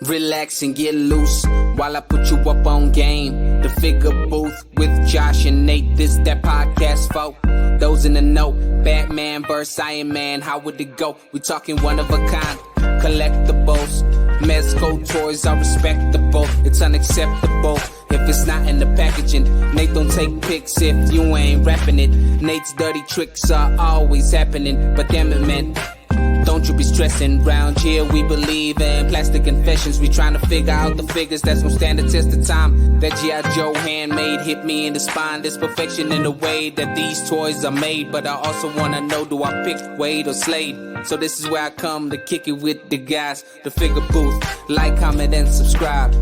Relax and get loose while I put you up on game. The Figure Booth with Josh and Nate. This that podcast for those in the know. Batman vs. Iron Man, how would it go? We talking one of a kind. Collectibles, Mezco toys are respectable. It's unacceptable if it's not in the packaging. Nate don't take pics if you ain't rapping it. Nate's dirty tricks are always happening, but damn it, man, don't you be stressing. Round here we believe in plastic confessions. We trying to figure out the figures that's gonna stand the test of time. That G.I. Joe handmade hit me in the spine. There's perfection in the way that these toys are made, but I also wanna know, do I pick Wade or Slade? So this is where I come to kick it with the guys. The Figure Booth. Like, comment, and subscribe.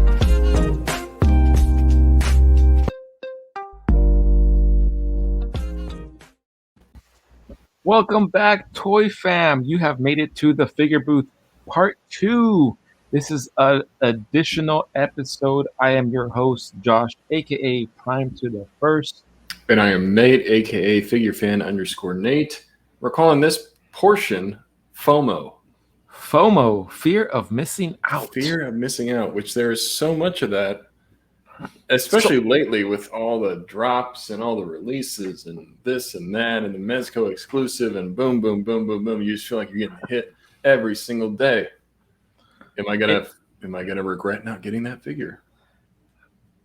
Welcome back, Toy Fam. You have made it to the Figure Booth Part 2. This is an additional episode. I am your host, Josh, a.k.a. Prime to the First. And I am Nate, a.k.a. FigureFan_Nate. We're calling this portion FOMO. FOMO, fear of missing out. Fear of missing out, which there is so much of that, especially lately with all the drops and all the releases and this and that and the Mezco exclusive and boom, boom, boom, boom, boom. You just feel like you're getting hit every single day. Am I gonna regret not getting that figure?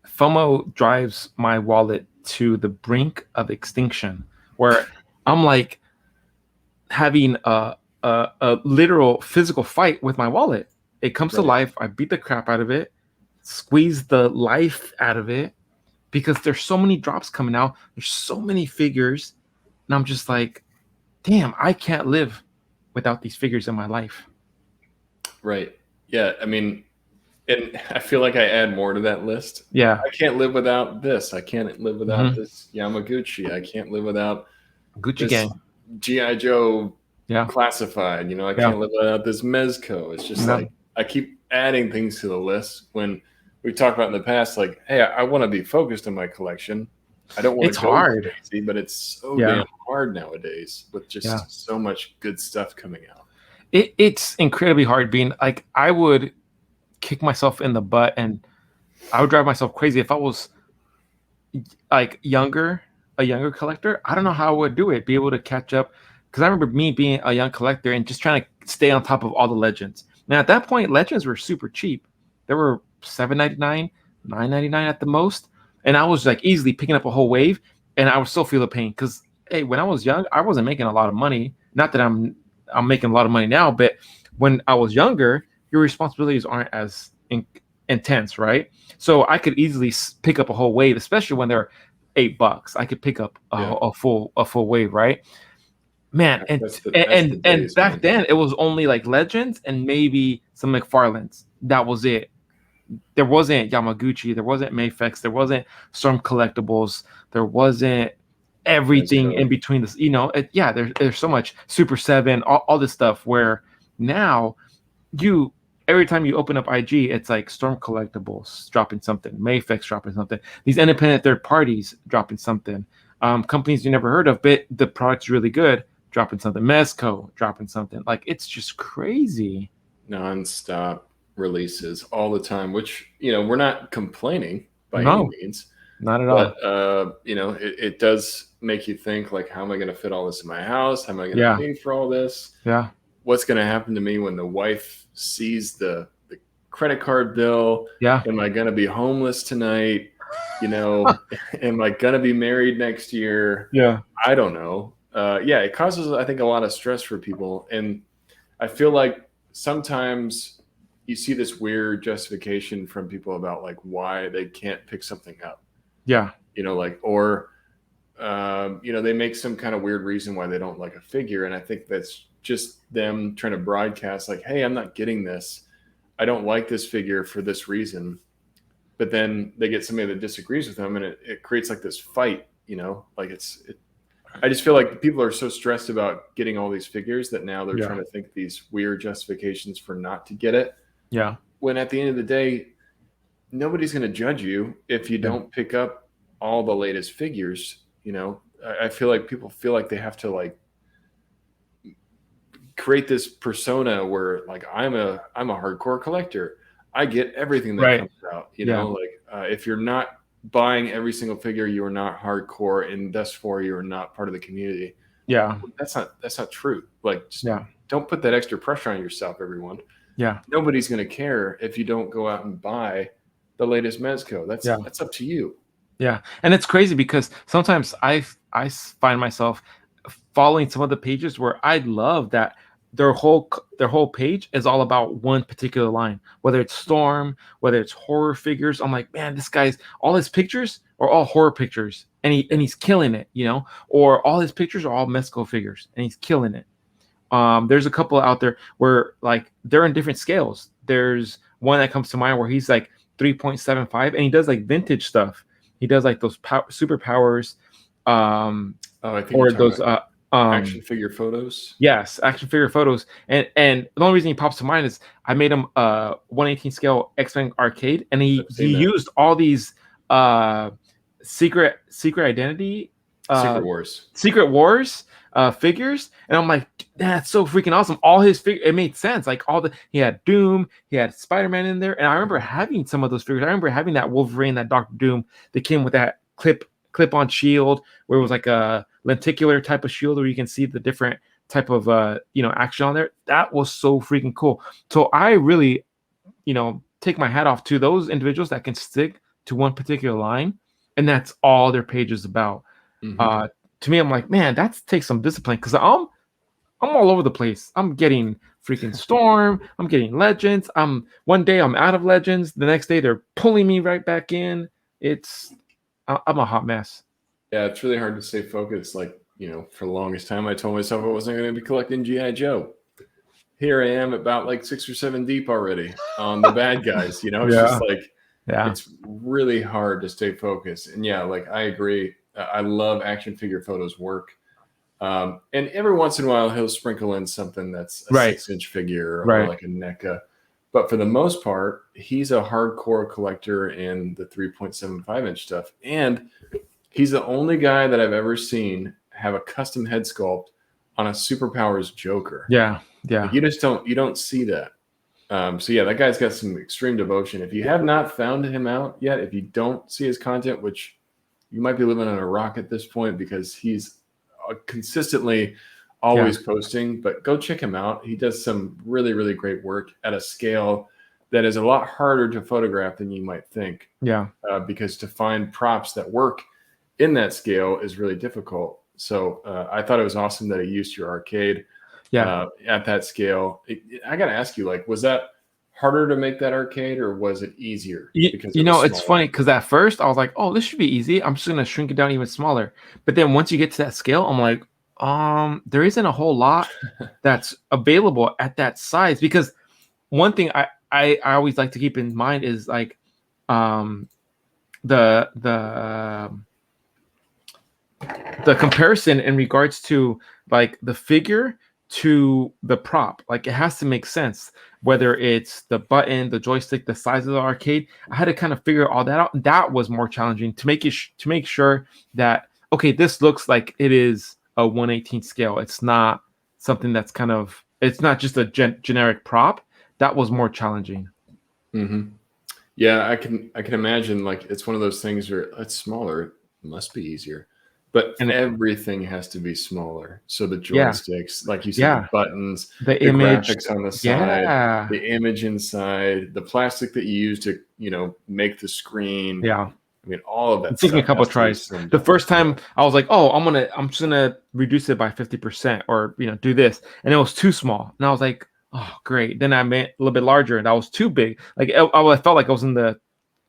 FOMO drives my wallet to the brink of extinction, where I'm like having a literal physical fight with my wallet. It comes to life. I beat the crap out of it. Squeeze the life out of it because there's so many drops coming out. There's so many figures, and I'm just like, damn, I can't live without these figures in my life. Right. Yeah. I mean, and I feel like I add more to that list. Yeah. I can't live without this. I can't live without this Yamaguchi. I can't live without Gucci Gang. G.I. Joe classified. I can't live without this Mezco. It's just like I keep adding things to the list when we talked about in the past, like, hey, I want to be focused on my collection. I don't want to go hard, crazy, but it's so damn hard nowadays with just so much good stuff coming out. It's incredibly hard being like, I would kick myself in the butt and I would drive myself crazy if I was like a younger collector. I don't know how I would do it, be able to catch up. Because I remember me being a young collector and just trying to stay on top of all the legends. Now, at that point, legends were super cheap. They were $7.99, $9.99 at the most. And I was like easily picking up a whole wave, and I would still feel the pain. Because, hey, when I was young, I wasn't making a lot of money. Not that I'm making a lot of money now, but when I was younger, your responsibilities aren't as intense, right? So I could easily pick up a whole wave, especially when they're $8. I could pick up a full wave, right? Man, and back then it was only like Legends and maybe some McFarlane's. That was it. There wasn't Yamaguchi, there wasn't Mayfex, there wasn't Storm Collectibles, there wasn't everything in between this. There's so much Super 7, all this stuff. Where now every time you open up IG, it's like Storm Collectibles dropping something, Mayfex dropping something, these independent third parties dropping something, companies you never heard of, but the product's really good, dropping something, Mezco dropping something. Like, it's just crazy. Non-stop releases all the time, which, we're not complaining by any means. Not at all. But, it does make you think, like, how am I going to fit all this in my house? How am I going to pay for all this? Yeah. What's going to happen to me when the wife sees the credit card bill? Yeah. Am I going to be homeless tonight? Am I going to be married next year? Yeah. I don't know. It causes, I think, a lot of stress for people. And I feel like sometimes you see this weird justification from people about like why they can't pick something up. Yeah. They make some kind of weird reason why they don't like a figure. And I think that's just them trying to broadcast like, hey, I'm not getting this. I don't like this figure for this reason. But then they get somebody that disagrees with them and it creates like this fight, I just feel like people are so stressed about getting all these figures that now they're trying to think these weird justifications for not to get it. Yeah. When at the end of the day, nobody's going to judge you if you don't pick up all the latest figures. I feel like people feel like they have to like create this persona where like I'm a hardcore collector. I get everything that Right. comes out. You Yeah. know, like if you're not buying every single figure, you are not hardcore, and thus far you are not part of the community. Yeah. That's not true. Like, just Yeah. don't put that extra pressure on yourself, everyone. Yeah. Nobody's going to care if you don't go out and buy the latest Mezco. Yeah. That's up to you. Yeah. And it's crazy because sometimes I find myself following some of the pages where I love that their whole page is all about one particular line, whether it's Storm, whether it's horror figures. I'm like, man, this guy's all his pictures are all horror pictures, and he's killing it, you know, or all his pictures are all Mezco figures and he's killing it. There's a couple out there where like they're in different scales. There's one that comes to mind where he's like 3.75 and he does like vintage stuff. He does like those superpowers, I think or you're talking those about action figure photos. Yes, action figure photos. And the only reason he pops to mind is I made him 1/18 scale X-Men arcade, and he used all these secret identity Secret Wars figures, and I'm like, that's so freaking awesome. All his figures, it made sense. Like he had Doom, he had Spider-Man in there, and I remember having some of those figures. I remember having that Wolverine, that Doctor Doom that came with that clip-on shield, where it was like a lenticular type of shield where you can see the different type of action on there. That was so freaking cool. So I really, take my hat off to those individuals that can stick to one particular line, and that's all their page is about. Mm-hmm. To me, I'm like, man, that takes some discipline, because I'm all over the place. I'm getting freaking Storm. I'm getting Legends. One day I'm out of Legends. The next day they're pulling me right back in. I'm a hot mess. Yeah, it's really hard to stay focused. Like, for the longest time, I told myself I wasn't going to be collecting G.I. Joe. Here I am about like 6 or 7 deep already on the bad guys. It's just like, it's really hard to stay focused. And yeah, like I agree. I love action figure photos work. And every once in a while, he'll sprinkle in something that's a 6-inch figure or like a NECA. But for the most part, he's a hardcore collector in the 3.75-inch stuff. And he's the only guy that I've ever seen have a custom head sculpt on a Superpowers Joker. Yeah, yeah. Like you don't see that. So yeah, that guy's got some extreme devotion. If you have not found him out yet, if you don't see his content, which you might be living on a rock at this point because he's consistently always posting, but go check him out. He does some really, really great work at a scale that is a lot harder to photograph than you might think. Yeah. Because to find props that work in that scale is really difficult. So I thought it was awesome that he used your arcade at that scale. I got to ask you, like, was that harder to make that arcade or was it easier? Because it's funny because at first I was like, oh, this should be easy. I'm just going to shrink it down even smaller. But then once you get to that scale, I'm like, there isn't a whole lot that's available at that size. Because one thing I always like to keep in mind is like the comparison in regards to like the figure to the prop. Like it has to make sense, whether it's the button, the joystick, the size of the arcade. I had to kind of figure all that out. That was more challenging to make sure that, okay, this looks like it is a 1/18 scale. It's not something that's it's not just a generic prop. That was more challenging. Mm-hmm. Yeah, I can imagine, like, it's one of those things where it's smaller, it must be easier. But everything has to be smaller. So the joysticks, like you said, the buttons, the image, graphics on the side, the image inside, the plastic that you use to, make the screen. Yeah. I mean, all of that. It took me a couple of tries. The first time I was like, oh, I'm just gonna reduce it by 50% or do this. And it was too small. And I was like, oh, great. Then I made a little bit larger and that was too big. Like I felt like I was in the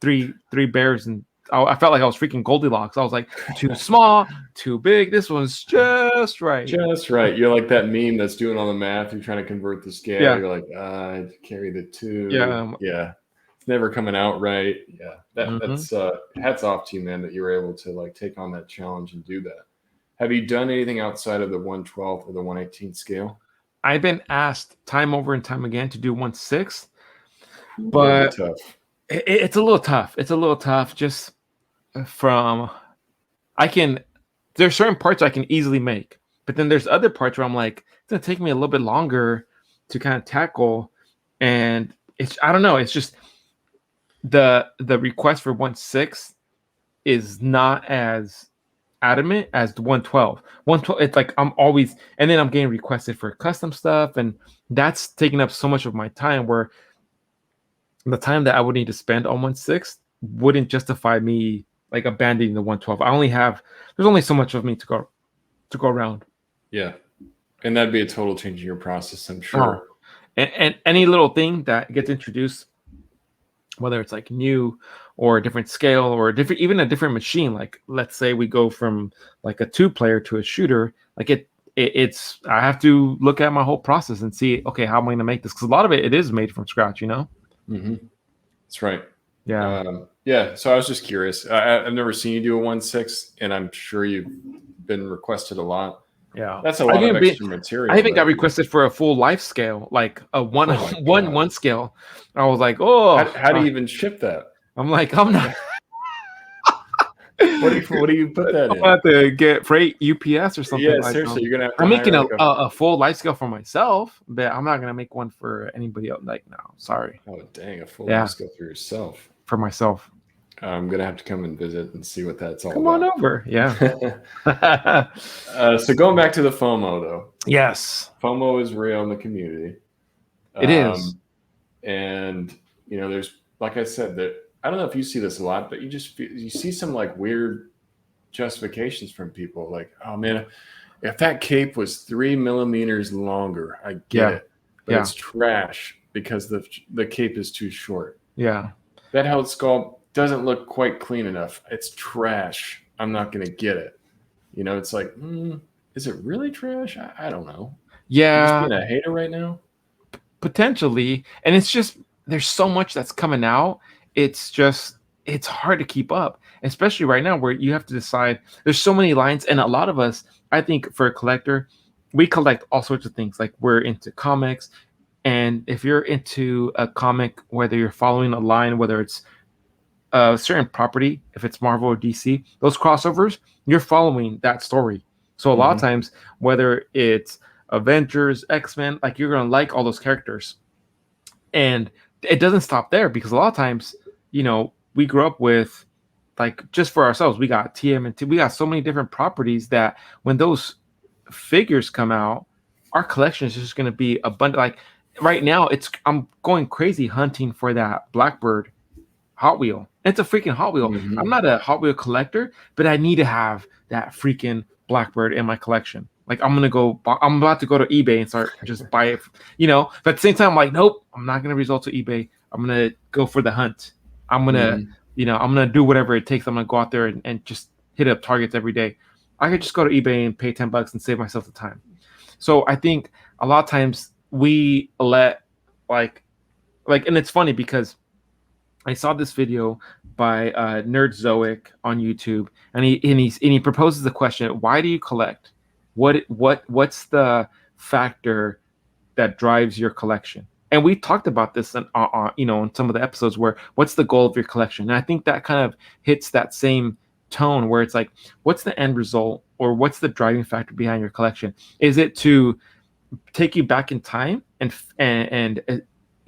three bears, and I felt like I was freaking Goldilocks. I was like, too small, too big. This one's just right. Just right. You're like that meme that's doing all the math. You're trying to convert the scale. Yeah. You're like, I carry the 2. Yeah. Yeah. It's never coming out right. Yeah. That's hats off to you, man, that you were able to like take on that challenge and do that. Have you done anything outside of the 1/12 or the 1/18 scale? I've been asked time over and time again to do 1/6, but it's a little tough. It's a little tough just from there's certain parts I can easily make, but then there's other parts where I'm like, it's gonna take me a little bit longer to kind of tackle, and I don't know, it's just the request for 1/6 is not as adamant as the 112. 112, it's like I'm always, and then I'm getting requested for custom stuff, and that's taking up so much of my time where the time that I would need to spend on 1/6 wouldn't justify me like abandoning the 112. There's only so much of me to go around. Yeah. And that'd be a total change in your process, I'm sure. And any little thing that gets introduced, whether it's like new or a different scale or even a different machine, like let's say we go from like a 2-player to a shooter, like it's I have to look at my whole process and see, okay, how am I going to make this? Because a lot of it is made from scratch, Mm-hmm. That's right. Yeah. Yeah. So I was just curious. I've never seen you do a 1/6, and I'm sure you've been requested a lot. Yeah, that's a lot of extra material. I even got requested for a full life scale, like a one scale. I was like, oh, how do you even ship that? I'm like, I'm not. What do you put that in? I'm about to get freight UPS or something. Yeah, like seriously, you're gonna have to I'm making like a full life scale for myself, but I'm not gonna make one for anybody else. Like, no, sorry. Oh dang, a full life scale for yourself. For myself. I'm gonna have to come and visit and see what that's all about. Come on over. Yeah. So going back to the FOMO though. Yes. FOMO is real in the community. It is. And there's, like I said, that I don't know if you see this a lot, but you see some like weird justifications from people, like, oh man, if that cape was 3 millimeters longer, I get it, but it's trash because the cape is too short. Yeah. That held sculpt doesn't look quite clean enough. It's trash. I'm not going to get it. It's like, is it really trash? I don't know. Yeah. You're just being a hater right now? Potentially. And it's just, there's so much that's coming out. It's hard to keep up, especially right now where you have to decide. There's so many lines. And a lot of us, I think for a collector, we collect all sorts of things. Like we're into comics. And if you're into a comic, whether you're following a line, whether it's a certain property, if it's Marvel or DC, those crossovers, you're following that story. So a lot of times, whether it's Avengers, X-Men, like you're going to like all those characters. And it doesn't stop there because a lot of times, we grew up with, like, just for ourselves, we got TMNT, we got so many different properties that when those figures come out, our collection is just going to be abundant. Like right now, I'm going crazy hunting for that Blackbird Hot Wheel. It's a freaking Hot Wheel. I'm not a Hot Wheel collector, but I need to have that freaking Blackbird in my collection. Like I'm about to go to eBay and start just buy it, But at the same time, I'm like, nope, I'm not gonna resort to eBay. I'm gonna go for the hunt. I'm gonna, I'm gonna do whatever it takes. I'm gonna go out there and just hit up targets every day. I could just go to eBay and pay $10 and save myself the time. So I think a lot of times we let like, and it's funny because I saw this video by Nerd Zoic on YouTube, and he proposes the question: why do you collect? What's the factor that drives your collection? And we talked about this in some of the episodes where what's the goal of your collection? And I think that kind of hits that same tone where it's like, what's the end result or what's the driving factor behind your collection? Is it to take you back in time and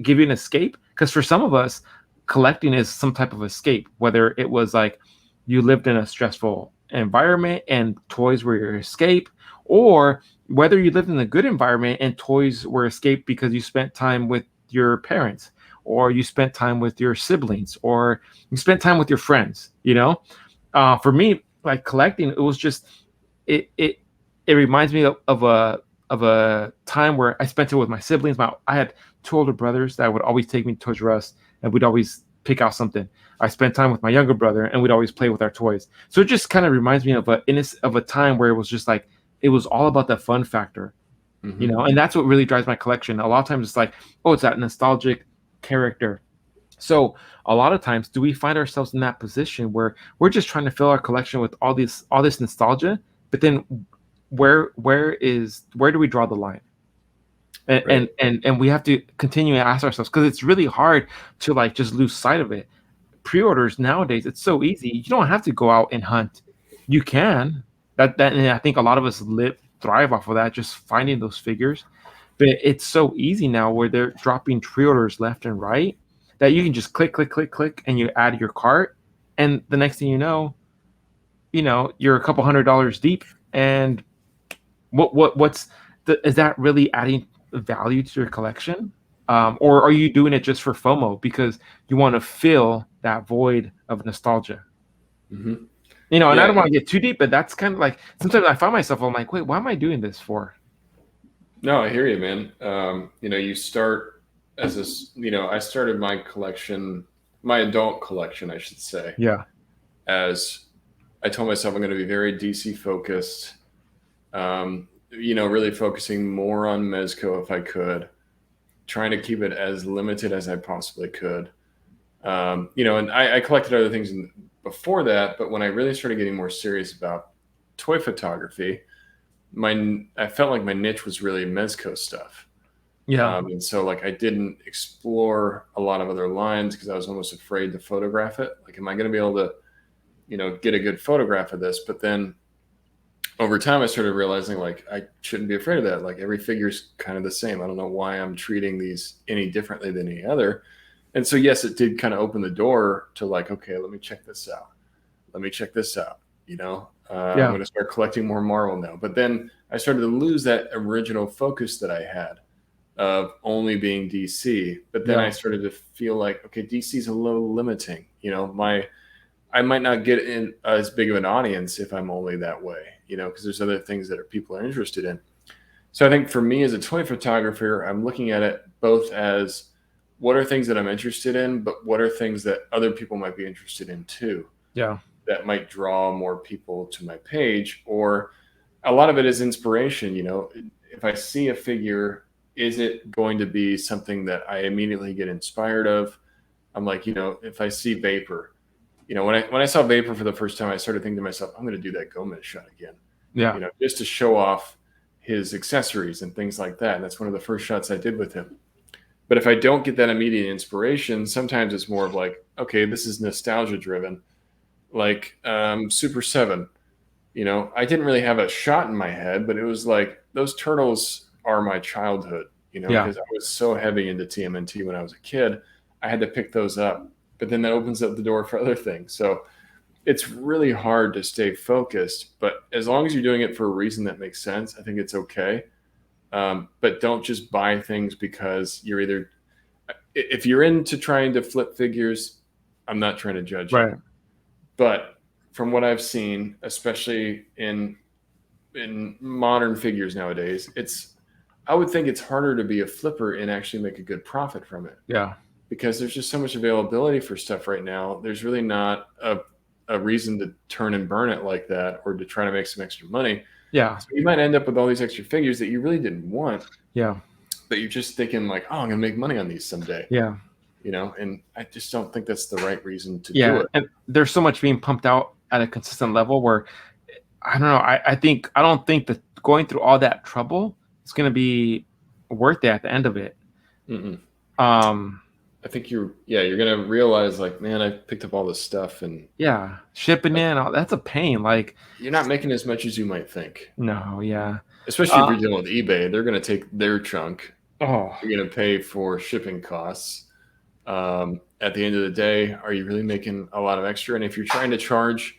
give you an escape? Because for some of us, collecting is some type of escape, whether it was like you lived in a stressful environment and toys were your escape, or whether you lived in a good environment and toys were escape because you spent time with your parents, or you spent time with your siblings, or you spent time with your friends. For me, like collecting, it was just it reminds me of a time where I spent it with my siblings. I had 2 older brothers that would always take me to Toys R Us, and we'd always pick out something. I spent time with my younger brother, and we'd always play with our toys. So it just kind of reminds me of a time where it was just like, it was all about the fun factor, and that's what really drives my collection. A lot of times it's like, oh, it's that nostalgic character. So a lot of times do we find ourselves in that position where we're just trying to fill our collection with all this nostalgia, but then where do we draw the line? And we have to continue to ask ourselves, because it's really hard to like just lose sight of it. Pre-orders nowadays, it's so easy. You don't have to go out and hunt. You can. That and I think a lot of us thrive off of that, just finding those figures. But it's so easy now where they're dropping pre-orders left and right that you can just click, and you add your cart, and the next thing you know, you're a couple $100 deep. And is that really adding value to your collection? Or are you doing it just for FOMO because you want to fill that void of nostalgia? Mm-hmm. And I don't want to get too deep, but that's kind of like, sometimes I find myself, I'm like, wait, why am I doing this for? No, I hear you, man. You start as I started my collection, my adult collection, I should say. Yeah. As I told myself, I'm going to be very DC focused, really focusing more on Mezco if I could, trying to keep it as limited as I possibly could. And I collected other things before that, but when I really started getting more serious about toy photography, I felt like my niche was really Mezco stuff. Yeah. And so I didn't explore a lot of other lines because I was almost afraid to photograph it. Like, am I going to be able to, get a good photograph of this? But then over time, I started realizing I shouldn't be afraid of that. Like, every figure's kind of the same. I don't know why I'm treating these any differently than any other. And so, yes, it did kind of open the door to okay, let me check this out. I'm going to start collecting more Marvel now. But then I started to lose that original focus that I had of only being DC. But then I started to feel like, okay, DC's a little limiting. I might not get in as big of an audience if I'm only that way, because there's other things that people are interested in. So I think for me as a toy photographer, I'm looking at it both as what are things that I'm interested in, but what are things that other people might be interested in too. Yeah. That might draw more people to my page. Or a lot of it is inspiration. If I see a figure, is it going to be something that I immediately get inspired of? I'm like, if I see Vapor, when I saw Vapor for the first time, I started thinking to myself, I'm going to do that Gomez shot again. Yeah. Just to show off his accessories and things like that. And that's one of the first shots I did with him. But if I don't get that immediate inspiration, sometimes it's more of okay, this is nostalgia driven. Super 7, I didn't really have a shot in my head, but it was those turtles are my childhood, because I was so heavy into TMNT when I was a kid. I had to pick those up, but then that opens up the door for other things. So it's really hard to stay focused, but as long as you're doing it for a reason that makes sense, I think it's okay. But don't just buy things because if you're into trying to flip figures, I'm not trying to judge you. But from what I've seen, especially in modern figures nowadays, I would think it's harder to be a flipper and actually make a good profit from it. Yeah. Because there's just so much availability for stuff right now. There's really not a reason to turn and burn it like that or to try to make some extra money. Yeah. So you might end up with all these extra figures that you really didn't want. Yeah. But you're just thinking I'm going to make money on these someday. Yeah. And I just don't think that's the right reason to do it. And there's so much being pumped out at a consistent level where I don't know. I don't think that going through all that trouble is going to be worth it at the end of it. Mm-mm. I think you're going to realize man, I picked up all this stuff and shipping in, that's a pain. You're not making as much as you might think. No. Yeah. Especially if you're dealing with eBay, they're going to take their chunk. Oh, you're going to pay for shipping costs. At the end of the day, are you really making a lot of extra? And if you're trying to charge,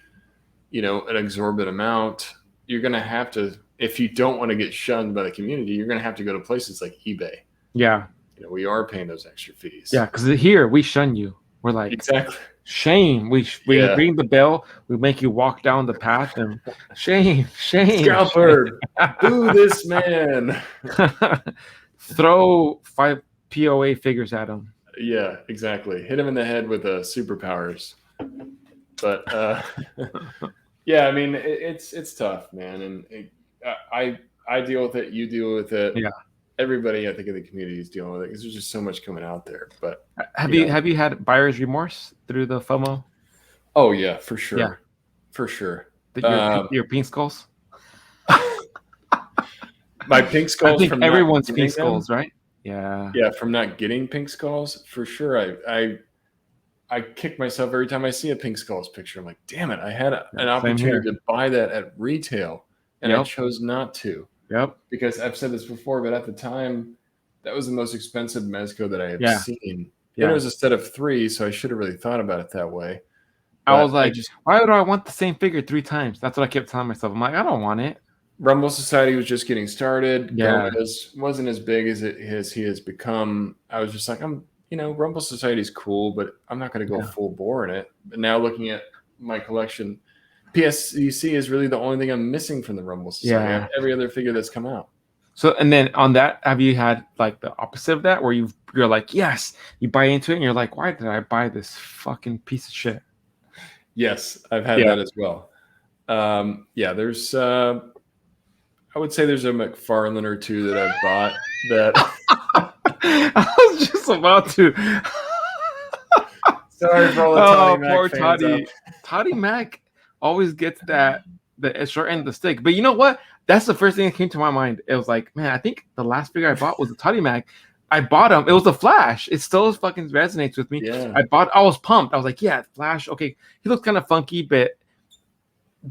an exorbitant amount, you're going to have to, if you don't want to get shunned by the community, you're going to have to go to places like eBay. Yeah. We are paying those extra fees. Yeah. Cause here we shun you. We're like, exactly. Shame. We ring the bell. We make you walk down the path and shame. Scalper. Boo this man. Throw 5 POA figures at him. Yeah, exactly. Hit him in the head with superpowers. But yeah, I mean, it's tough, man. And I deal with it. You deal with it. Yeah. Everybody, I think, in the community is dealing with it because there's just so much coming out there. But have you had buyer's remorse through the FOMO? Oh yeah, for sure. Yeah. For sure. Your pink skulls. My pink skulls. I think from everyone's pink skulls, right? Yeah. Yeah, from not getting pink skulls, for sure. I kick myself every time I see a pink skulls picture. I'm like, damn it, I had an opportunity to buy that at retail, and I chose not to. Yep. Because I've said this before, but at the time, that was the most expensive Mezco that I have seen. And it was a set of 3, so I should have really thought about it that way. I was like, why would I want the same figure 3 times? That's what I kept telling myself. I'm like, I don't want it. Rumble Society was just getting started. Yeah. Gomez wasn't as big as he has become. I was just like, Rumble Society's cool, but I'm not going to go full bore in it. But now looking at my collection, PSCC is really the only thing I'm missing from the Rumble Society. I have every other figure that's come out. So, and then on that, have you had like the opposite of that, where you're like, yes, you buy into it, and you're like, why did I buy this fucking piece of shit? Yes, I've had that as well. There's I would say there's a McFarlane or 2 that I've bought that I was just about to. Sorry for all the Toddy Mac poor fans Toddy. Toddy Mac always gets the short end of the stick. But you know what? That's the first thing that came to my mind. It was like, man, I think the last figure I bought was a Toddy Mac. I bought him. It was the Flash. It still fucking resonates with me. Yeah. I was pumped. I was like, yeah, Flash. Okay, he looked kind of funky, but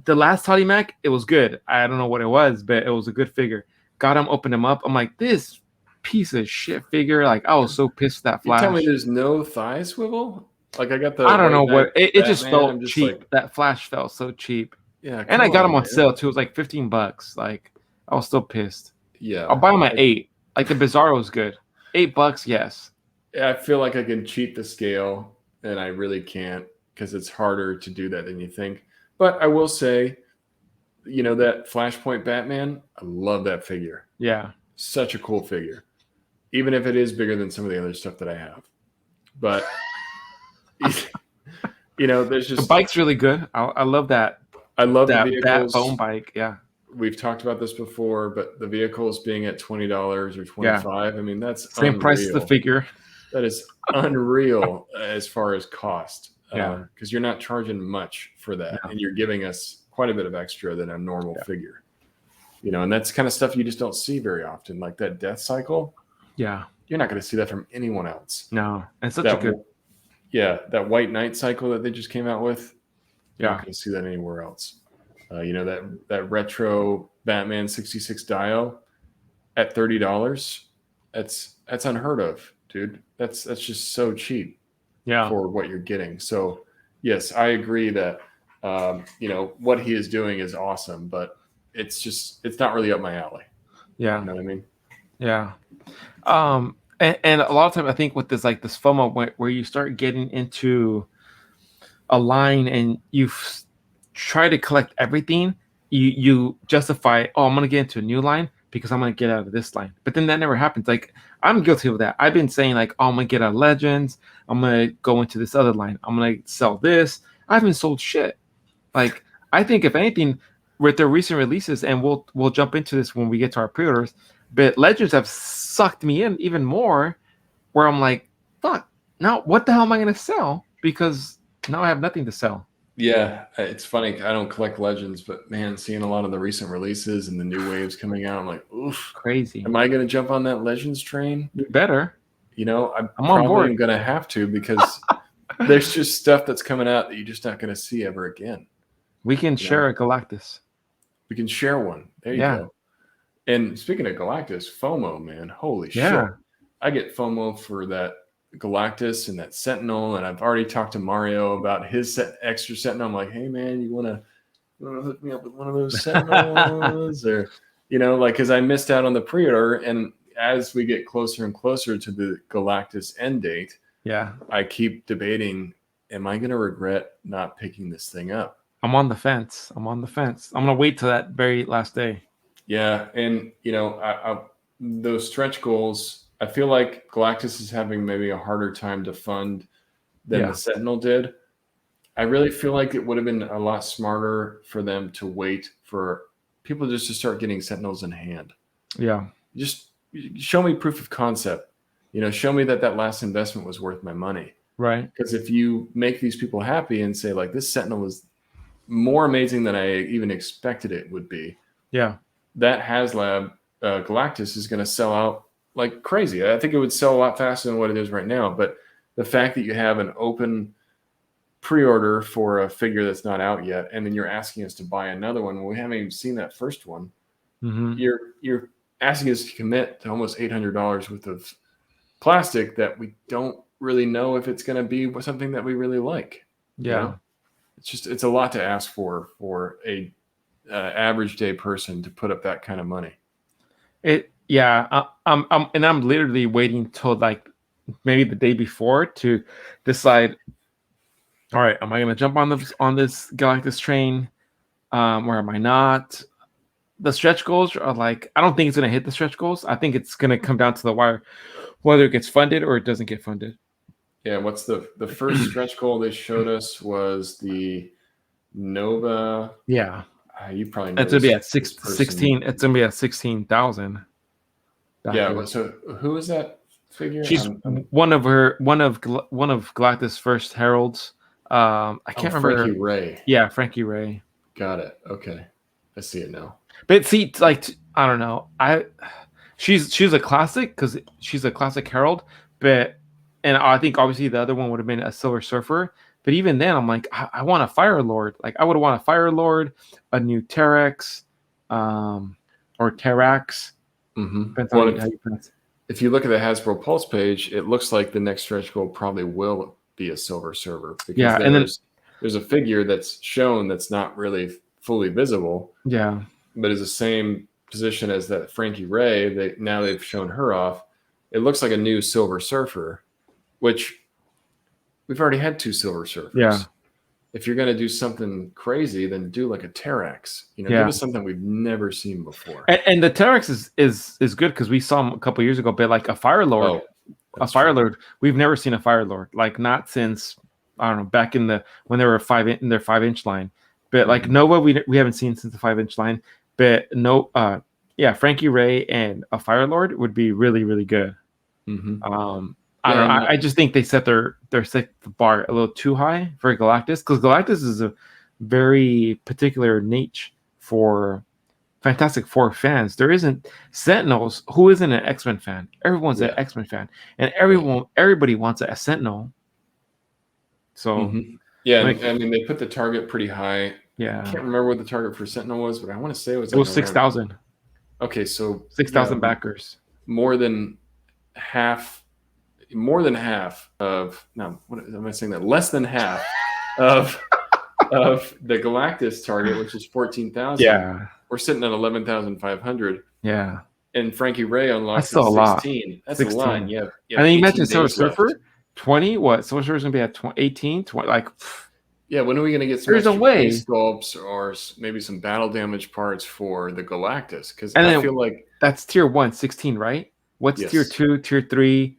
the last Toddy Mac, it was good. I don't know what it was, but it was a good figure. Got him, opened him up. I'm like, this piece of shit figure. Like, I was so pissed at that Flash. You tell me there's no thigh swivel? Like, I got the. I don't know what it just felt just cheap. like, that Flash felt so cheap. Yeah, and I got him on sale too. It was like $15. Like, I was still pissed. Yeah, I'll buy them at $8. Like the Bizarro is good. $8, yes. Yeah, I feel like I can cheat the scale, and I really can't because it's harder to do that than you think. But I will say, that Flashpoint Batman, I love that figure. Yeah, such a cool figure, even if it is bigger than some of the other stuff that I have. But there's just the bike's really good. I love that. I love that the vehicles. Bone bike. Yeah, we've talked about this before, but the vehicles being at $20 or $25. I mean, that's same unreal. price as the figure. That is unreal as far as cost. Yeah, because you're not charging much for that, and you're giving us quite a bit of extra than a normal figure. And that's kind of stuff you just don't see very often, like that death cycle. Yeah, you're not going to see that from anyone else. No, and such a good. Yeah, that White Knight cycle that they just came out with. You're Yeah, not going to see that anywhere else. That retro Batman 66 Dio at $30. That's unheard of, dude. That's just so cheap. Yeah, for what you're getting. So yes, I agree that what he is doing is awesome, but it's not really up my alley. Yeah, you know what I mean? Yeah. And a lot of times I think with this, like this FOMO, where you start getting into a line and you try to collect everything, you justify, oh, I'm going to get into a new line because I'm going to get out of this line. But then that never happens. Like, I'm guilty of that. I've been saying like, oh, I'm going to get out of Legends. I'm going to go into this other line. I'm going to sell this. I haven't sold shit. Like, I think if anything, with their recent releases, and we'll jump into this when we get to our pre-orders, but Legends have sucked me in even more, where I'm like, fuck, now what the hell am I going to sell? Because now I have nothing to sell. Yeah, it's funny. I don't collect Legends, but man, seeing a lot of the recent releases and the new waves coming out, I'm like, oof, crazy. Am I going to jump on that Legends train? You better. I'm on board. I'm going to have to, because there's just stuff that's coming out that you're just not going to see ever again. We can share a Galactus. We can share one. There you go. And speaking of Galactus, FOMO, man, holy shit. I get FOMO for that Galactus and that Sentinel, and I've already talked to Mario about his extra Sentinel. I'm like, hey man, you want to hook me up with one of those Sentinels? Or, because I missed out on the pre-order, and as we get closer and closer to the Galactus end date, I keep debating, am I going to regret not picking this thing up? I'm on the fence. I'm going to wait till that very last day. Yeah, and those stretch goals, I feel like Galactus is having maybe a harder time to fund than the Sentinel did. I really feel like it would have been a lot smarter for them to wait for people just to start getting Sentinels in hand. Yeah. Just show me proof of concept. Show me that last investment was worth my money. Right. Because if you make these people happy and say, like, this Sentinel was more amazing than I even expected it would be. Yeah. That HasLab Galactus is going to sell out like crazy. I think it would sell a lot faster than what it is right now. But the fact that you have an open pre-order for a figure that's not out yet, and then you're asking us to buy another one when we haven't even seen that first one, you're asking us to commit to almost $800 worth of plastic that we don't really know if it's going to be something that we really like. Yeah. You know? It's a lot to ask for a average day person to put up that kind of money. I'm literally waiting till like maybe the day before to decide. All right, am I going to jump on this Galactus train, or am I not? The stretch goals are like, I don't think it's going to hit the stretch goals. I think it's going to come down to the wire, whether it gets funded or it doesn't get funded. Yeah, what's the first stretch goal they showed us was the Nova. Yeah, you probably know. It's going to be at 16. It's going to be at 16,000. Yeah. So who is that figure? She's one of Galactus' first heralds. I can't remember. Frankie Ray. Yeah, Frankie Ray. Got it. Okay, I see it now. But see, like, I don't know. She's a classic because she's a classic herald. But and I think obviously the other one would have been a Silver Surfer. But even then, I'm like, I want a Fire Lord. Like, I would want a Fire Lord, a new Terex, or Terax. Mm-hmm. If you look at the Hasbro Pulse page, it looks like the next stretch goal probably will be a Silver Surfer. Because and then there's a figure that's shown that's not really fully visible. Yeah. But is the same position as that Frankie Ray. They've shown her off. It looks like a new Silver Surfer, which we've already had 2 Silver Surfers. Yeah. If you're going to do something crazy, then do like a Terex. Give us something we've never seen before. And the Terex is good because we saw him a couple years ago. But like a Fire Lord, Lord, we've never seen a Fire Lord. Like not since, I don't know, back in when they were in their 5-inch line. But like Nova, we haven't seen since the 5-inch line. But Frankie Ray and a Fire Lord would be really, really good. Mm-hmm. I don't know. I just think they set the bar a little too high for Galactus because Galactus is a very particular niche for Fantastic Four fans. There isn't Sentinels. Who isn't an X-Men fan? Everyone's an X-Men fan, and everybody wants a Sentinel. So they put the target pretty high. Yeah, I can't remember what the target for Sentinel was, but I want to say it was 6,000. Okay, so 6,000 backers. More than half of what am I saying that? Less than half of the Galactus target, which is 14,000. Yeah, we're sitting at 11,500. Yeah, and Frankie Ray unlocks 16. That's 16. A lot. Yeah, and then you mentioned Silver Surfer. 20. What? Silver Surfer's gonna be at 18. 20. Like. Yeah, when are we going to get some There's a way sculpts or maybe some battle damage parts for the Galactus? Because I feel like that's tier 1, 16, right? What's tier 2, tier 3,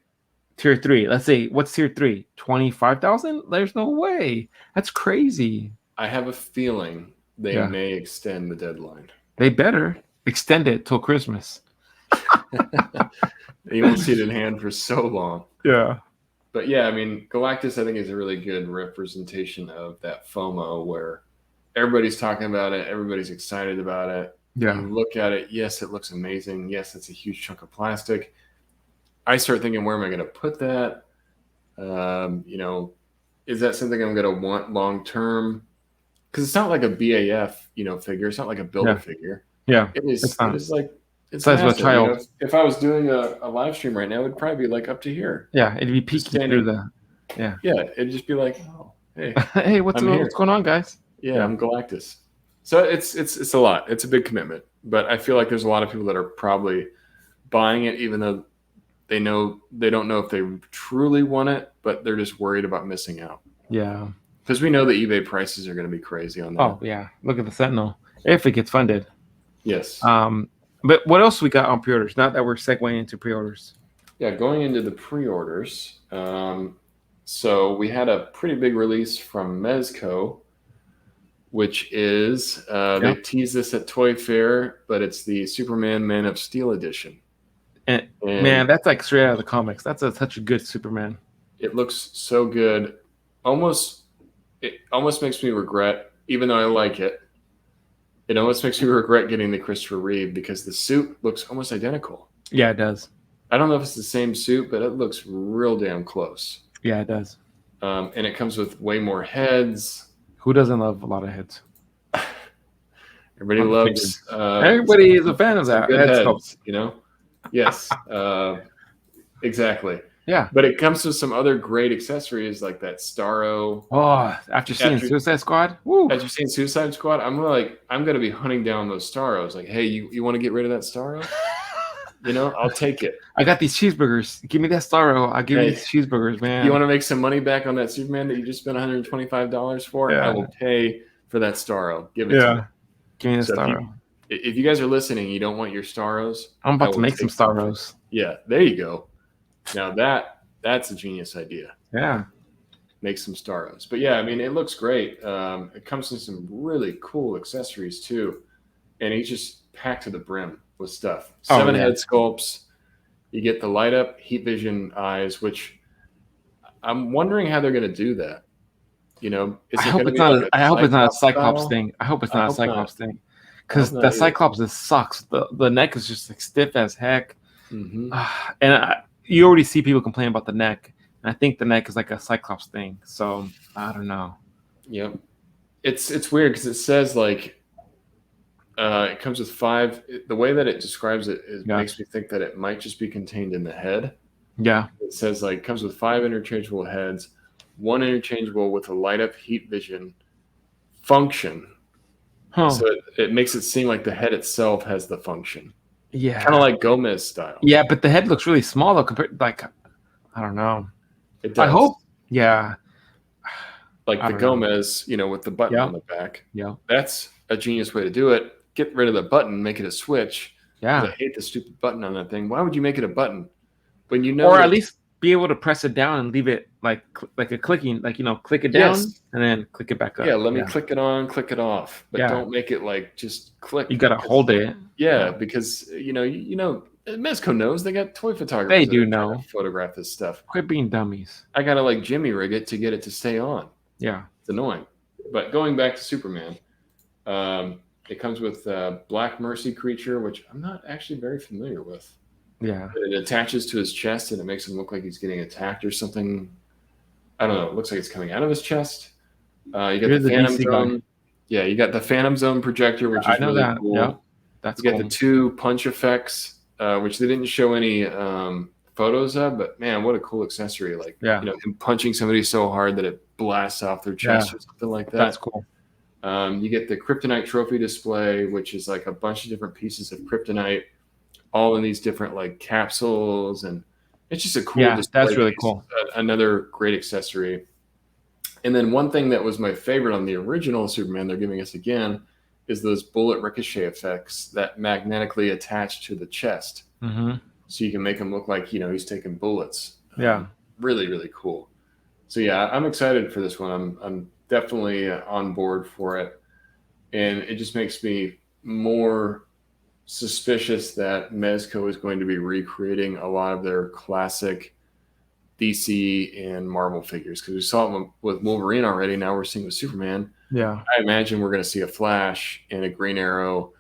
tier 3? Let's say what's tier 3? 25,000? There's no way. That's crazy. I have a feeling they may extend the deadline. They better extend it till Christmas. You won't see it in hand for so long. Yeah. But yeah, I mean, Galactus, I think, is a really good representation of that FOMO where everybody's talking about it, everybody's excited about it. Yeah. You look at it, yes, it looks amazing. Yes, it's a huge chunk of plastic. I start thinking, where am I going to put that? Is that something I'm going to want long term? Because it's not like a BAF, figure. It's not like a builder figure. Yeah. It is like. It's size of a child. If I was doing a live stream right now, it would probably be like up to here. Yeah, it'd be peeking through the. Yeah. Yeah, it'd just be like, oh, hey, hey, what's going on, guys? Yeah, I'm Galactus. So it's a lot. It's a big commitment, but I feel like there's a lot of people that are probably buying it, even though they don't know if they truly want it, but they're just worried about missing out. Yeah, because we know the eBay prices are going to be crazy on that. Oh yeah, look at the Sentinel if it gets funded. Yes. But what else we got on pre-orders? Not that we're segueing into pre-orders. Yeah, going into the pre-orders. So we had a pretty big release from Mezco, which is they teased this at Toy Fair, but it's the Superman Man of Steel edition. And man, that's like straight out of the comics. That's such a good Superman. It looks so good. It almost makes me regret, even though I like it. It almost makes me regret getting the Christopher Reeve because the suit looks almost identical. Yeah, it does. I don't know if it's the same suit, but it looks real damn close. Yeah, it does. And it comes with way more heads. Who doesn't love a lot of heads? Everybody loves. Everybody is a fan of that. Good heads, Yes, exactly. Yeah. But it comes with some other great accessories like that Starro. Oh, after seeing Suicide Squad, woo. As you've seen Suicide Squad, I'm gonna be hunting down those Starros. Like, hey, you want to get rid of that Starro? I'll take it. I got these cheeseburgers. Give me that Starro. I'll give you these cheeseburgers, man. You want to make some money back on that Superman that you just spent $125 for? Yeah. I will pay for that Starro. Give it to me. Give me the Starro. If you guys are listening, you don't want your Starros. I'm about to make some Starros. Yeah, there you go. Now that's a genius idea. Yeah. Make some Starros. But yeah, I mean, it looks great. It comes with some really cool accessories too. And he's just packed to the brim with stuff. 7 head sculpts. You get the light up heat vision eyes, which I'm wondering how they're going to do that. I hope it's not. I hope it's not a Cyclops thing. I hope it's not a Cyclops thing, because the Cyclops sucks. The neck is just like stiff as heck, and you already see people complain about the neck. And I think the neck is like a Cyclops thing. So I don't know. Yep, it's weird because it says like it comes with 5. The way that it describes it makes me think that it might just be contained in the head. Yeah, it says like comes with 5 interchangeable heads. 1 interchangeable with a light up heat vision function. So it makes it seem like the head itself has the function. Yeah. Kind of like Gomez style. Yeah, but the head looks really small though compared I don't know. It does. I hope. Yeah. Like the Gomez, with the button on the back. Yeah. That's a genius way to do it. Get rid of the button, make it a switch. Yeah. I hate the stupid button on that thing. Why would you make it a button when or at least be able to press it down and leave it like a clicking, click it down and then click it back up. Yeah, let me click it on, click it off, but don't make it like just click. You gotta hold it. Yeah, because Mezco knows they got toy photographers. They do know photograph this stuff. Quit being dummies. I gotta like Jimmy rig it to get it to stay on. Yeah, it's annoying. But going back to Superman, it comes with Black Mercy creature, which I'm not actually very familiar with. Yeah. It attaches to his chest and it makes him look like he's getting attacked or something. I don't know. It looks like it's coming out of his chest. You got the Phantom Zone. Yeah, you got the Phantom Zone projector, which is really cool. Yeah, that's you got the 2 punch effects, which they didn't show any photos of, but man, what a cool accessory. Like, him punching somebody so hard that it blasts off their chest or something like that. That's cool. You get the Kryptonite trophy display, which is like a bunch of different pieces of Kryptonite, all in these different like capsules, and it's just a cool display. That's really cool. Another great accessory. And then one thing that was my favorite on the original Superman they're giving us again is those bullet ricochet effects that magnetically attach to the chest. So you can make him look like he's taking bullets. Really, really cool. So yeah, I'm excited for this one. I'm definitely on board for it, and it just makes me more suspicious that Mezco is going to be recreating a lot of their classic DC and Marvel figures, because we saw it with Wolverine already. Now we're seeing with Superman. Yeah, I imagine we're going to see a Flash and a Green Arrow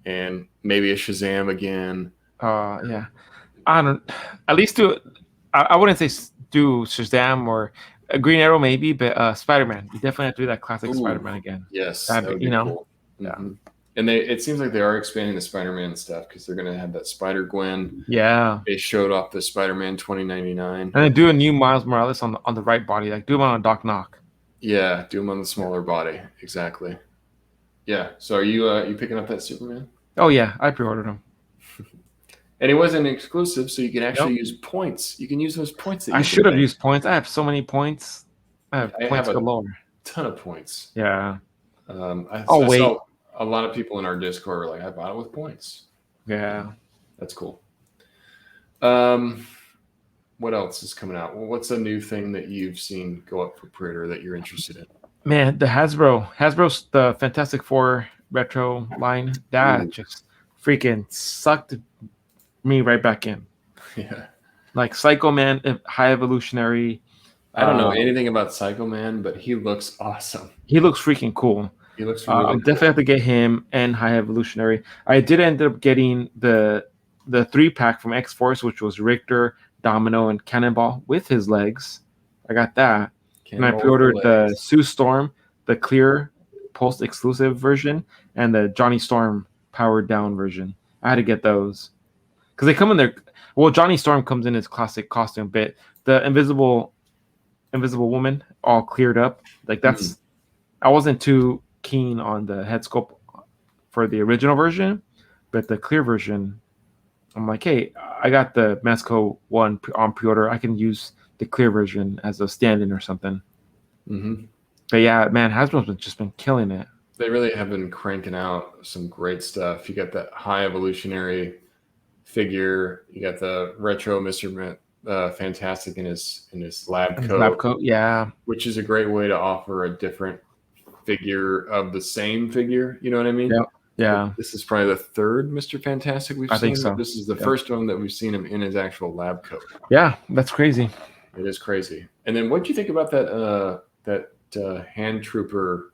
and maybe a Shazam again. Yeah, I don't. At least do. I wouldn't say do Shazam or a Green Arrow maybe, but Spider-Man. You definitely have to do that classic Spider-Man again. Yes, that would be cool. Yeah. And it seems like they are expanding the Spider-Man stuff, because they're going to have that Spider-Gwen. Yeah. They showed off the Spider-Man 2099. And then do a new Miles Morales on the right body. Like, do him on a Doc Knock. Yeah, do him on the smaller body. Exactly. Yeah. So are you picking up that Superman? Oh, yeah. I pre-ordered him. And it wasn't exclusive, so you can actually use points. You can use those points. I should have used points. I have so many points. I have points galore. Ton of points. Yeah. I saw a lot of people in our Discord were like, I bought it with points. Yeah. That's cool. What else is coming out? Well, what's a new thing that you've seen go up for pre-order that you're interested in? Man, the Hasbro's the Fantastic Four retro line, that just freaking sucked me right back in. Yeah. Like Psycho Man, High Evolutionary. I don't know anything about Psycho Man, but he looks awesome. He looks freaking cool. He looks really cool. Definitely have to get him and High Evolutionary. I did end up getting the 3-pack from X-Force, which was Richter, Domino, and Cannonball with his legs. I got that. And I pre-ordered the Sue Storm, the clear post-exclusive version, and the Johnny Storm powered down version. I had to get those because they come in their. Well, Johnny Storm comes in his classic costume, but the Invisible Woman all cleared up. Like that's I wasn't too keen on the head sculpt for the original version, but the clear version, I'm like, hey, I got the Mezco one on pre-order. I can use the clear version as a stand-in or something. Mm-hmm. But yeah, man, Hasbro's just been killing it. They really have been cranking out some great stuff. You got that high evolutionary figure. You got the retro Mr. Fantastic in his lab coat. Lab coat, yeah. Which is a great way to offer a different figure of the same figure. You know what I mean? Yeah. Yeah. This is probably the third Mr. Fantastic we've seen. I think so. This is the first one that we've seen him in his actual lab coat. Yeah, that's crazy. It is crazy. And then what do you think about that hand trooper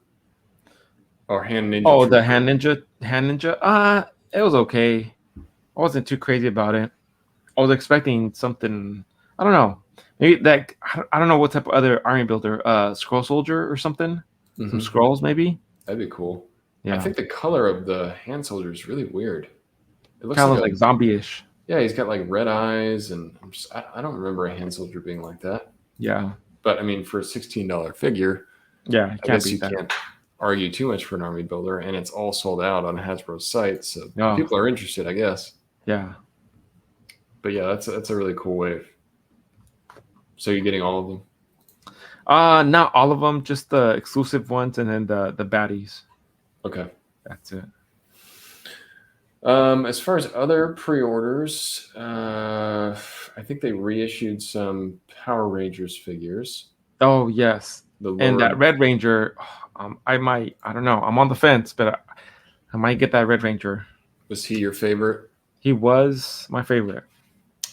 or hand ninja? Oh, trooper? the hand ninja. It was okay. I wasn't too crazy about it. I was expecting something. I don't know. Maybe that. I don't know what type of other army builder. Scroll soldier or something. Mm-hmm. Some scrolls maybe. That'd be cool. Yeah. I think the color of the hand soldier is really weird. It looks kind of like zombie-ish. Yeah, he's got like red eyes, and I don't remember a hand soldier being like that. Yeah. But I mean, for a $16 figure, yeah, I guess you can't argue too much for an army builder, and it's all sold out on Hasbro's site, so people are interested, I guess. Yeah. But yeah, that's a really cool wave. So you're getting all of them? Not all of them, just the exclusive ones, and then the baddies. Okay, that's it. As far as other pre-orders, I think they reissued some Power Rangers figures. Oh yes, and that Red Ranger. I don't know. I'm on the fence, but I might get that Red Ranger. Was he your favorite? He was my favorite.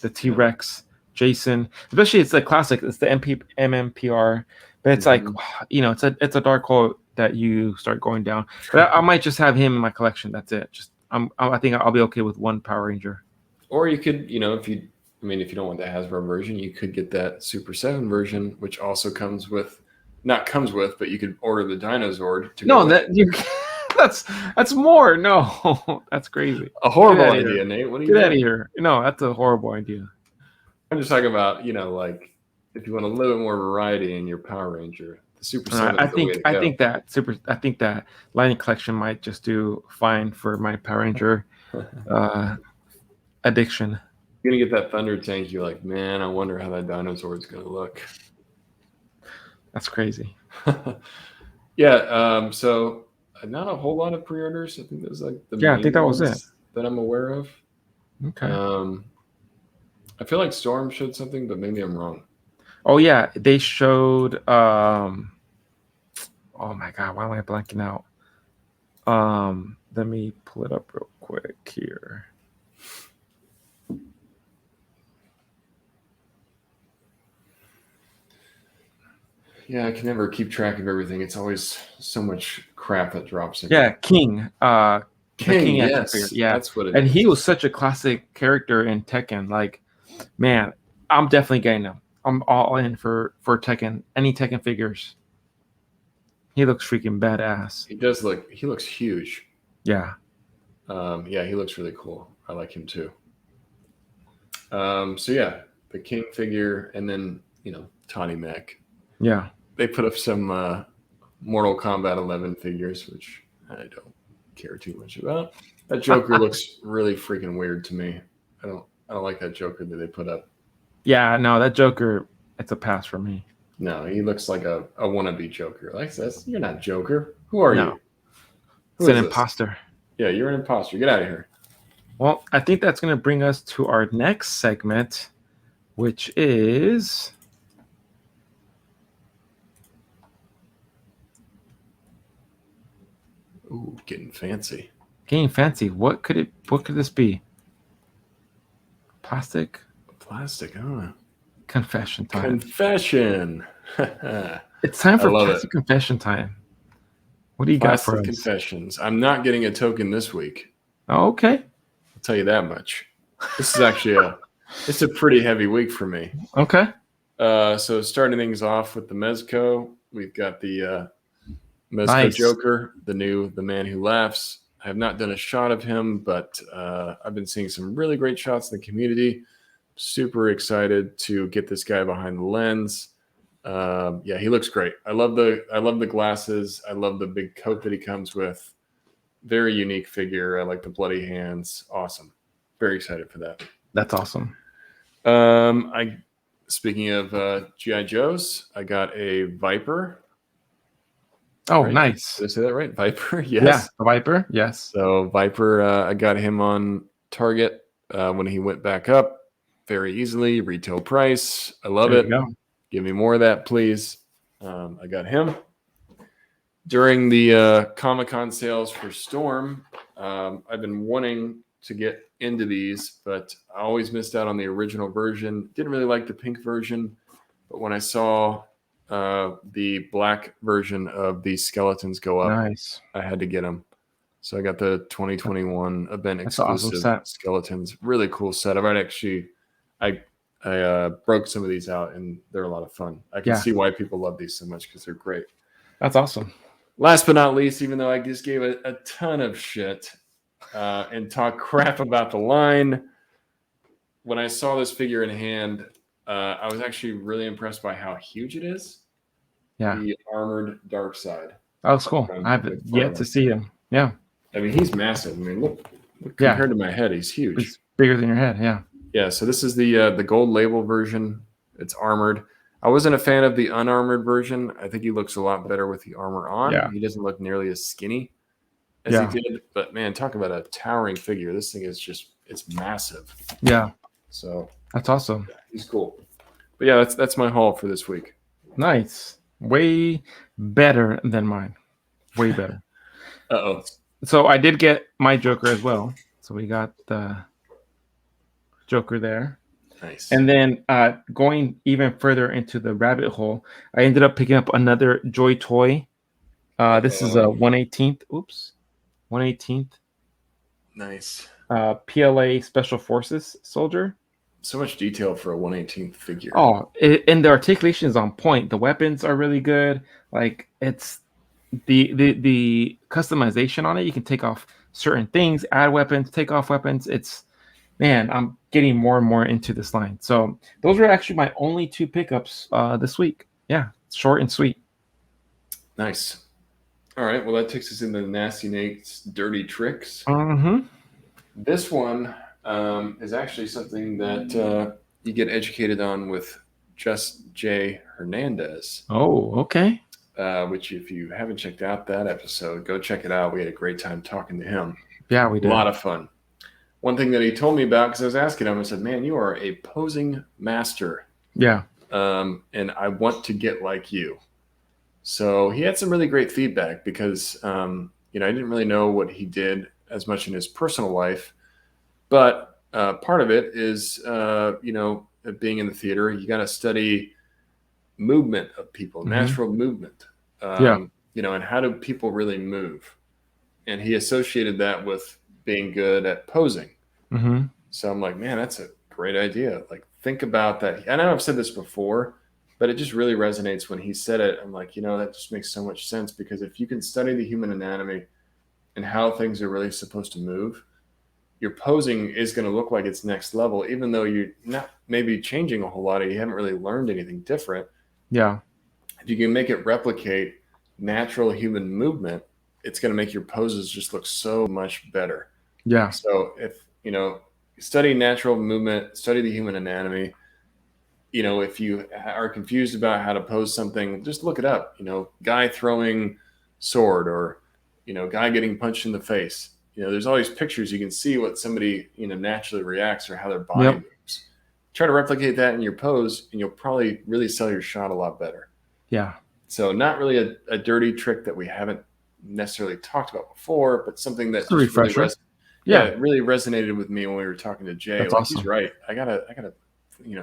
The T-Rex, Jason, especially it's the classic. It's the MMPR, but it's like it's a dark hole that you start going down. But I might just have him in my collection. That's it. I think I'll be okay with one Power Ranger. Or you could, if you don't want the Hasbro version, you could get that Super 7 version, which also but you could order the Dinozord. That's more. No, that's crazy. A horrible idea, Nate. What are you Get out of here. No, that's a horrible idea. I'm just talking about, like if you want a little bit more variety in your Power Ranger. Super 7 I think that Lightning Collection might just do fine for my Power Ranger addiction. You're gonna get that Thunder Tank. You're like, man, I wonder how that dinosaur is gonna look. That's crazy. Yeah. So not a whole lot of pre-orders. I think there's like I think that was it that I'm aware of. Okay. I feel like Storm showed something, but maybe I'm wrong. Oh yeah, they showed. Oh my god, why am I blanking out? Let me pull it up real quick here. Yeah, I can never keep track of everything. It's always so much crap that drops in. Yeah, King. King, yes. Yeah, that's what it is. is. He was such a classic character in Tekken. Like, man, I'm definitely getting him. I'm all in for Tekken. Any Tekken figures. He looks freaking badass. He looks huge. Yeah. Yeah, he looks really cool. I like him too. So yeah, the King figure, and then, Tawny Mech. Yeah. They put up some Mortal Kombat 11 figures, which I don't care too much about. That Joker looks really freaking weird to me. I don't like that Joker that they put up. Yeah, no, that Joker, it's a pass for me. No, he looks like a wannabe Joker. Like this, you're not Joker. Who are you? It's an imposter. Yeah, you're an imposter. Get out of here. Well, I think that's going to bring us to our next segment, which is... Ooh, getting fancy. Getting fancy. What could this be? Plastic, huh? Confession time. Confession. It's time for plastic confession time. What do you got for us? Confessions. I'm not getting a token this week. Oh, okay. I'll tell you that much. This is actually it's a pretty heavy week for me. Okay. So starting things off with the Mezco, we've got the Mezco Joker, the Man Who Laughs. I have not done a shot of him, but I've been seeing some really great shots in the community. super excited to get this guy behind the lens. Yeah, he looks great. I love the glasses. I love the big coat that he comes with. Very unique figure. I like the bloody hands. Awesome. Very excited for that. That's awesome. Speaking of GI Joes, I got a Viper. Oh, Right? nice. Did I say that right? Viper. Yes. Yeah, the Viper. Yes. So Viper, I got him on Target when he went back up very easily. Retail price. I love There it. you go. Give me more of that, please. I got him. During the Comic-Con sales for Storm, I've been wanting to get into these, but I always missed out on the original version. Didn't really like the pink version, but when I saw the black version of these skeletons go up, Nice. I had to get them. So I got the 2021 event That's an awesome exclusive set. skeletons. Really cool set. I broke some of these out, and they're a lot of fun. I can see why people love these so much because they're great. That's awesome. Last but not least, even though I just gave a ton of shit and talk crap about the line, when I saw this figure in hand, I was actually really impressed by how huge it is. Yeah. The armored dark side. That was cool. I haven't yet to see him. Yeah. I mean, he's massive. I mean, look compared to my head, he's huge. It's bigger than your head. Yeah. Yeah. So this is the gold label version. It's armored. I wasn't a fan of the unarmored version. I think he looks a lot better with the armor on. Yeah. He doesn't look nearly as skinny as he did. But man, talk about a towering figure. This thing is it's massive. Yeah. So that's awesome. Yeah, he's cool. But yeah, that's my haul for this week. Nice. Way better than mine. Way better. Uh-oh. So I did get my Joker as well. So we got the Joker there. Nice. And then going even further into the rabbit hole, I ended up picking up another Joy toy. This is a 1/18th. Oops. 1/18th. Nice. PLA Special Forces soldier. So much detail for a 1/18th figure. Oh, and the articulation is on point. The weapons are really good. Like it's the customization on it. You can take off certain things, add weapons, take off weapons. Man, I'm getting more and more into this line. So those were actually my only two pickups this week. Yeah, short and sweet. Nice. All right. Well, that takes us into Nasty Nate's Dirty Tricks. Mm-hmm. This one is actually something that you get educated on with Just J Hernandez. Oh, okay. Which, if you haven't checked out that episode, go check it out. We had a great time talking to him. Yeah, we did. A lot of fun. One thing that he told me about, because I was asking him, I said, man, you are a posing master. Yeah. And I want to get like you. So he had some really great feedback because, I didn't really know what he did as much in his personal life. But part of it is, being in the theater, you got to study movement of people, natural movement. And how do people really move? And he associated that with being good at posing. Mm-hmm. So I'm like, man, that's a great idea. Like, think about that. I know I've said this before, but it just really resonates when he said it. I'm like, that just makes so much sense, because if you can study the human anatomy and how things are really supposed to move, your posing is going to look like it's next level, even though you're not maybe changing a whole lot, or you haven't really learned anything different. Yeah. If you can make it replicate natural human movement, it's going to make your poses just look so much better. Yeah. So if, study natural movement, study the human anatomy, if you are confused about how to pose something, just look it up, guy throwing sword, or, guy getting punched in the face. There's all these pictures. You can see what somebody, naturally reacts, or how their body moves. Try to replicate that in your pose, and you'll probably really sell your shot a lot better. Yeah. So not really a dirty trick that we haven't necessarily talked about before, but something that really it really resonated with me when we were talking to Jay. That's awesome. He's right. I gotta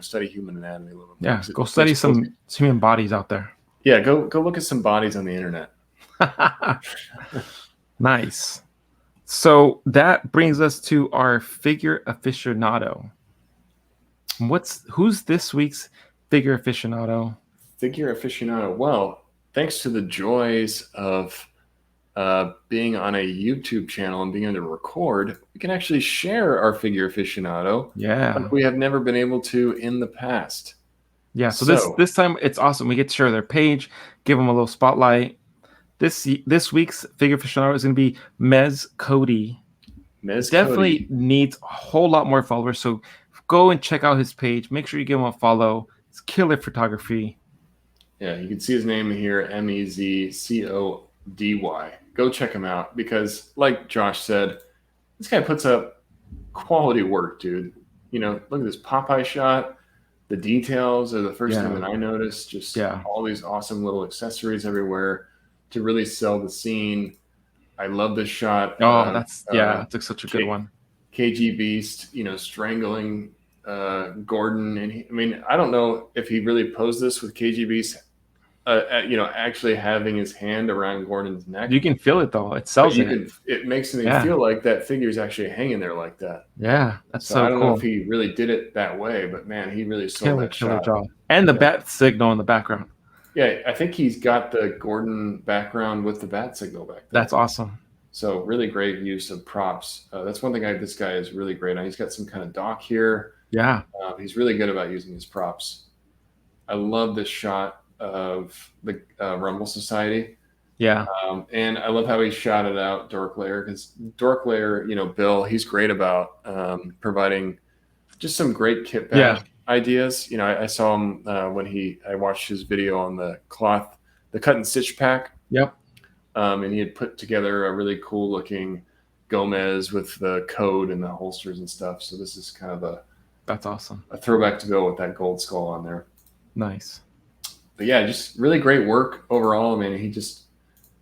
study human anatomy a little bit. Yeah, go study some human bodies out there. Yeah, go look at some bodies on the internet. Nice. So that brings us to our figure aficionado. Who's this week's figure aficionado? Figure aficionado. Well, thanks to the joys of being on a YouTube channel and being able to record, we can actually share our Figure Aficionado like we have never been able to in the past. Yeah, so this time it's awesome. We get to share their page, give them a little spotlight. This week's Figure Aficionado is going to be Mez Cody. Definitely needs a whole lot more followers, so go and check out his page. Make sure you give him a follow. It's killer photography. Yeah, you can see his name here, MEZCODY. Go check him out because, like Josh said, this guy puts up quality work, dude. You know, look at this Popeye shot. The details are the first thing that I noticed. Just all these awesome little accessories everywhere to really sell the scene. I love this shot. Oh, that's such a good one. KG Beast, you know, strangling Gordon, and I don't know if he really posed this with KG Beast. You know, actually having his hand around Gordon's neck. You can feel it though. It sells it. It makes me feel like that figure is actually hanging there like that. Yeah, that's so I don't know if he really did it that way, but man, he really sold that shot. Job. And the bat signal in the background. Yeah, I think he's got the Gordon background with the bat signal back there. That's awesome. So really great use of props. That's one thing this guy is really great on. He's got some kind of dock here. Yeah. He's really good about using his props. I love this shot of the Rumble Society. Yeah. And I love how he shot it out Dork Lair, because Dork Lair, you know, Bill, he's great about providing just some great kit bag ideas. You know, I saw him when I watched his video on the cut and stitch pack. Yep. And he had put together a really cool looking Gomez with the code and the holsters and stuff. So this is kind of that's awesome. A throwback to Bill with that gold skull on there. Nice. But yeah, just really great work overall. I mean,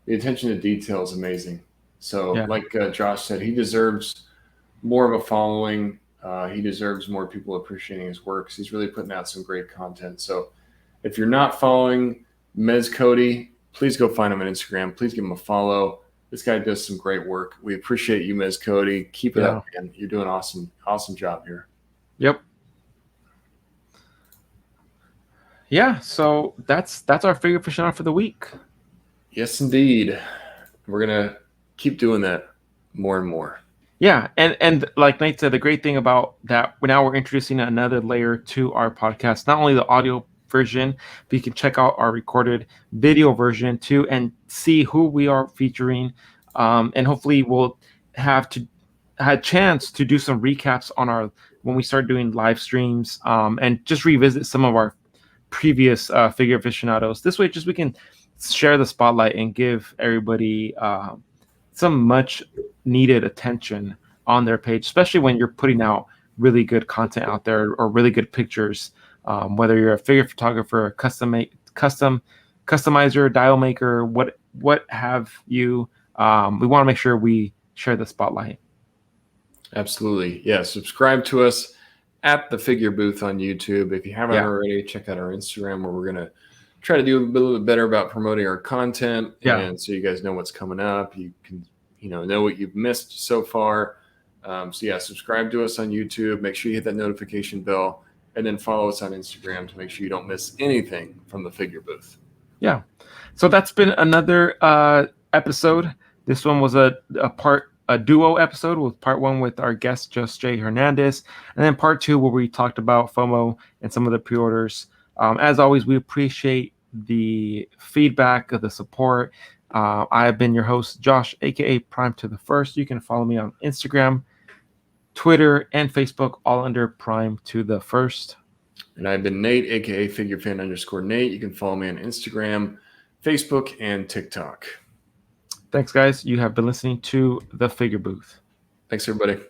the attention to detail is amazing. So like Josh said, he deserves more of a following. He deserves more people appreciating his work. He's really putting out some great content. So if you're not following Mez Cody, please go find him on Instagram. Please give him a follow. This guy does some great work. We appreciate you, Mez Cody. Keep it up, man. You're doing awesome job here. Yep. Yeah, so that's our Figure Aficionado for the week. Yes, indeed. We're gonna keep doing that more and more. Yeah, and like Nate said, the great thing about that, now we're introducing another layer to our podcast. Not only the audio version, but you can check out our recorded video version too, and see who we are featuring. And hopefully, we'll have a chance to do some recaps on when we start doing live streams, and just revisit some of our previous Figure Aficionados. This way, just we can share the spotlight and give everybody some much needed attention on their page, especially when you're putting out really good content out there or really good pictures. Whether you're a figure photographer, customizer, dial maker, what have you, we want to make sure we share the spotlight. Absolutely. Yeah. Subscribe to us at the Figure Booth on YouTube. If you haven't already, check out our Instagram, where we're going to try to do a little bit better about promoting our content. And so you guys know what's coming up. You can, know what you've missed so far. So yeah, subscribe to us on YouTube. Make sure you hit that notification bell, and then follow us on Instagram to make sure you don't miss anything from the Figure Booth. Yeah. So that's been another episode. This one was a duo episode, with part one with our guest, Just J. Hernandez, and then part two where we talked about FOMO and some of the pre-orders. As always, we appreciate the feedback, the support. I have been your host, Josh, aka Prime to the First. You can follow me on Instagram, Twitter, and Facebook, all under Prime to the First. And I've been Nate, aka FigureFan_Nate. You can follow me on Instagram, Facebook, and TikTok. Thanks, guys. You have been listening to The Figure Booth. Thanks, everybody.